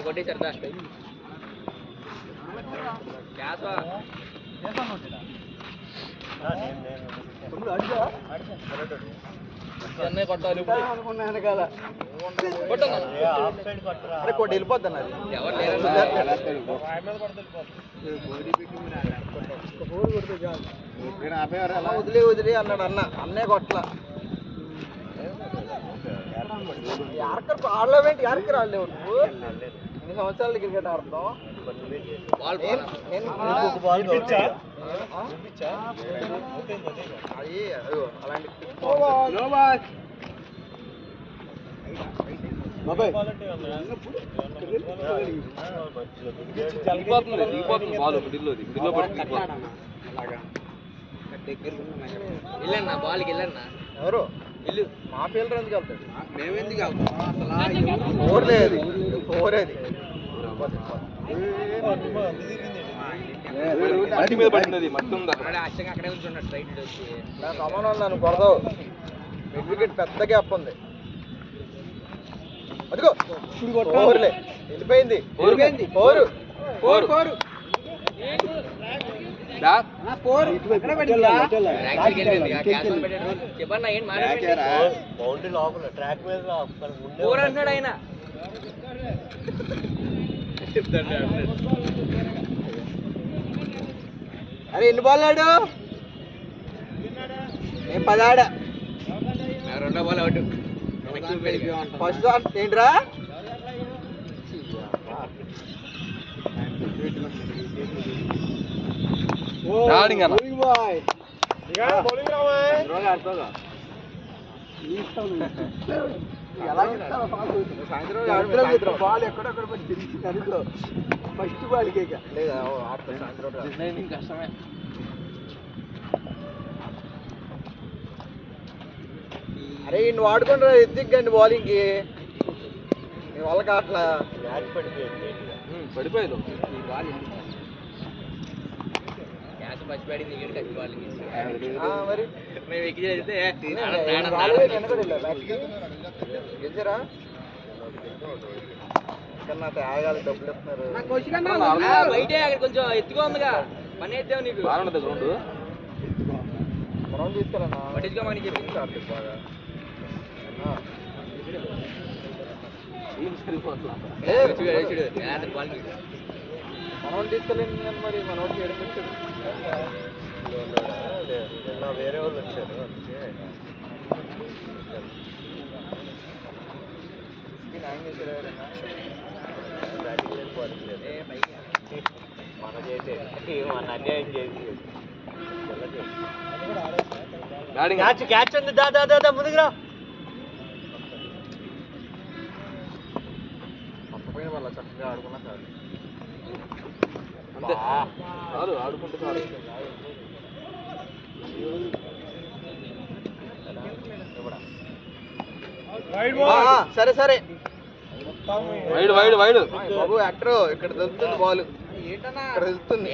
కొట్టేశారు చెన్నై కొట్టాలి వెనకాల కొట్టి వెళ్ళిపోద్ది అన్నది వదిలే వదిలే అన్నాడు అన్నే కొట్ల యార్కర్ ఆడలేవేంటి యార్కర్ ఆడలేవు నువ్వు ఎన్ని సంవత్సరాలు క్రికెట్ ఆడతాం వెళ్ళన్నా బాల్కి వెళ్ళన్నా ఎవరు ఇల్లు మా ఫీల్డర్ ఎందుకు వెళ్తాడు మేమెందుకు వెళ్తాం ఓర్లేదు ఓరేది మీద పడుతుంది మొత్తం అక్కడే ఉంచున్నాడు రైట్ వచ్చి నాకు సమానం నన్ను కొడదావు మిడ్ వికెట్ పెద్ద గ్యాప్ ఉంది అదిగో ఓవర్లే వెళ్ళిపోయింది ఫోరు ఫోర్ ఫోర్ బౌండరీ లోపల ట్రాక్ మీద ఫోర్ అంటున్నాడు ఆయన అరే ఎన్ని బాల్ ఆడు నేను 10 ఆడా రెండో బాల్ అవుట్ ఫస్ట్ ఏంట్రా సాయంత్రం బాల్ ఎక్కడెక్కడ ఫస్ట్ బాల్కి లేదా సాయంత్రం కష్టమే అరే నువ్వు ఆడుకుంటా ఎత్తికండి బౌలింగ్కి నీ వల్ల కాట్లా పడిపోయాదు మరి మేము ఎక్కి చేస్తే గెలిచారా కన్నా ఆగాలి డబ్బులు ఇస్తున్నారు బయటే అక్కడ కొంచెం ఎత్తుగా ఉందిగా పని వేద్దాం నీకు గ్రౌండ్ గ్రౌండ్ తీసుకెళ్ళన్నా పట్టించుకోమని చెప్పి బాగా మనోళ్ళు తీసుకెళ్ళింది కానీ మరి మనోడికి ఏడిపించాడు వేరే వాళ్ళు వచ్చారు మన చేసే మన అన్యాయం చేసి క్యాచ్ ఉంది దా ముందుకు రా పక్కపోయిన వాళ్ళ చక్కగా ఆడుకున్నా చాలు అంతే చాలు ఆడుకుంటే చాలు సరే సరే వైడ్ వైడ్ వైడ్ బాబు యాక్టర్ ఇక్కడ దొరుకుతుంది బాల్ ఇక్కడ దొరుకుతుంది